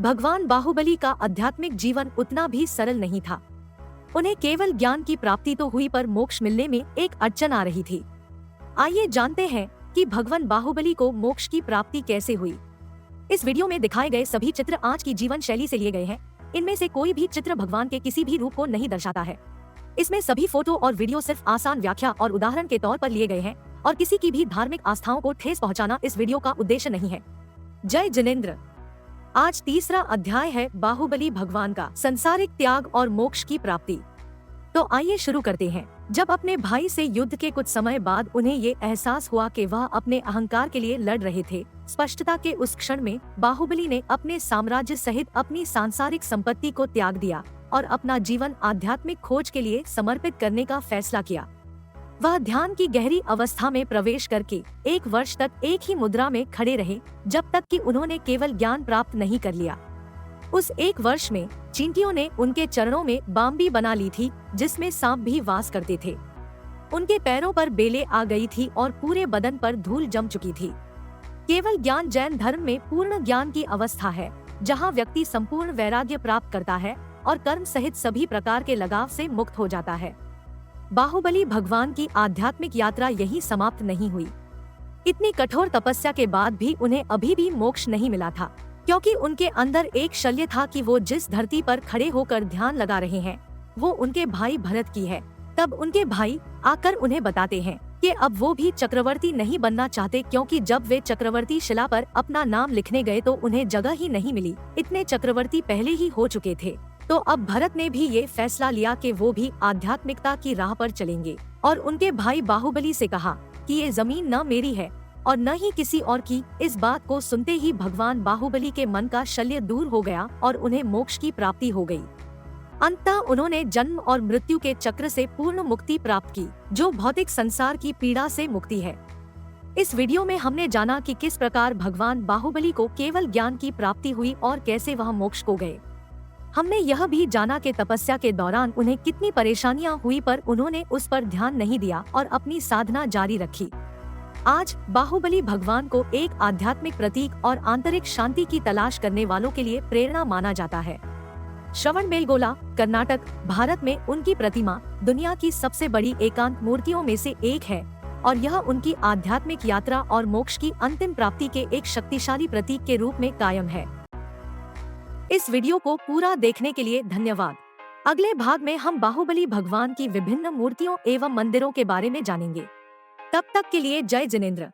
भगवान बाहुबली का आध्यात्मिक जीवन उतना भी सरल नहीं था। उन्हें केवल ज्ञान की प्राप्ति तो हुई पर मोक्ष मिलने में एक अड़चन आ रही थी। आइए जानते हैं कि भगवान बाहुबली को मोक्ष की प्राप्ति कैसे हुई। इस वीडियो में दिखाए गए सभी चित्र आज की जीवन शैली से लिए गए हैं। इनमें से कोई भी चित्र भगवान के किसी भी रूप को नहीं दर्शाता है। इसमें सभी फोटो और वीडियो सिर्फ आसान व्याख्या और उदाहरण के तौर पर लिए गए हैं और किसी की भी धार्मिक आस्थाओं को ठेस पहुंचाना इस वीडियो का उद्देश्य नहीं है। जय जिनेंद्र। आज तीसरा अध्याय है बाहुबली भगवान का संसारिक त्याग और मोक्ष की प्राप्ति। तो आइए शुरू करते हैं। जब अपने भाई से युद्ध के कुछ समय बाद उन्हें ये एहसास हुआ कि वह अपने अहंकार के लिए लड़ रहे थे, स्पष्टता के उस क्षण में बाहुबली ने अपने साम्राज्य सहित अपनी सांसारिक संपत्ति को त्याग दिया और अपना जीवन आध्यात्मिक खोज के लिए समर्पित करने का फैसला किया। वह ध्यान की गहरी अवस्था में प्रवेश करके 1 वर्ष तक एक ही मुद्रा में खड़े रहे, जब तक कि उन्होंने केवल ज्ञान प्राप्त नहीं कर लिया। उस 1 वर्ष में चींटियों ने उनके चरणों में बाम्बी बना ली थी, जिसमें सांप भी वास करते थे। उनके पैरों पर बेले आ गई थी और पूरे बदन पर धूल जम चुकी थी। केवल ज्ञान जैन धर्म में पूर्ण ज्ञान की अवस्था है, जहाँ व्यक्ति संपूर्ण वैराग्य प्राप्त करता है और कर्म सहित सभी प्रकार के लगाव से मुक्त हो जाता है। बाहुबली भगवान की आध्यात्मिक यात्रा यही समाप्त नहीं हुई। इतनी कठोर तपस्या के बाद भी उन्हें अभी भी मोक्ष नहीं मिला था, क्योंकि उनके अंदर एक शल्य था कि वो जिस धरती पर खड़े होकर ध्यान लगा रहे हैं वो उनके भाई भरत की है। तब उनके भाई आकर उन्हें बताते हैं कि अब वो भी चक्रवर्ती नहीं बनना चाहते, क्योंकि जब वे चक्रवर्ती शिला पर अपना नाम लिखने गए तो उन्हें जगह ही नहीं मिली। इतने चक्रवर्ती पहले ही हो चुके थे। तो अब भरत ने भी ये फैसला लिया कि वो भी आध्यात्मिकता की राह पर चलेंगे और उनके भाई बाहुबली से कहा कि ये जमीन न मेरी है और न ही किसी और की। इस बात को सुनते ही भगवान बाहुबली के मन का शल्य दूर हो गया और उन्हें मोक्ष की प्राप्ति हो गई। अंततः उन्होंने जन्म और मृत्यु के चक्र से पूर्ण मुक्ति प्राप्त की, जो भौतिक संसार की पीड़ा से मुक्ति है। इस वीडियो में हमने जाना कि किस प्रकार भगवान बाहुबली को केवल ज्ञान की प्राप्ति हुई और कैसे वह मोक्ष को गए। हमने यह भी जाना कि तपस्या के दौरान उन्हें कितनी परेशानियां हुई, पर उन्होंने उस पर ध्यान नहीं दिया और अपनी साधना जारी रखी। आज बाहुबली भगवान को एक आध्यात्मिक प्रतीक और आंतरिक शांति की तलाश करने वालों के लिए प्रेरणा माना जाता है। श्रवणबेलगोला, कर्नाटक, भारत में उनकी प्रतिमा दुनिया की सबसे बड़ी एकांत मूर्तियों में से एक है और यह उनकी आध्यात्मिक यात्रा और मोक्ष की अंतिम प्राप्ति के एक शक्तिशाली प्रतीक के रूप में कायम है। इस वीडियो को पूरा देखने के लिए धन्यवाद। अगले भाग में हम बाहुबली भगवान की विभिन्न मूर्तियों एवं मंदिरों के बारे में जानेंगे। तब तक के लिए जय जिनेंद्र।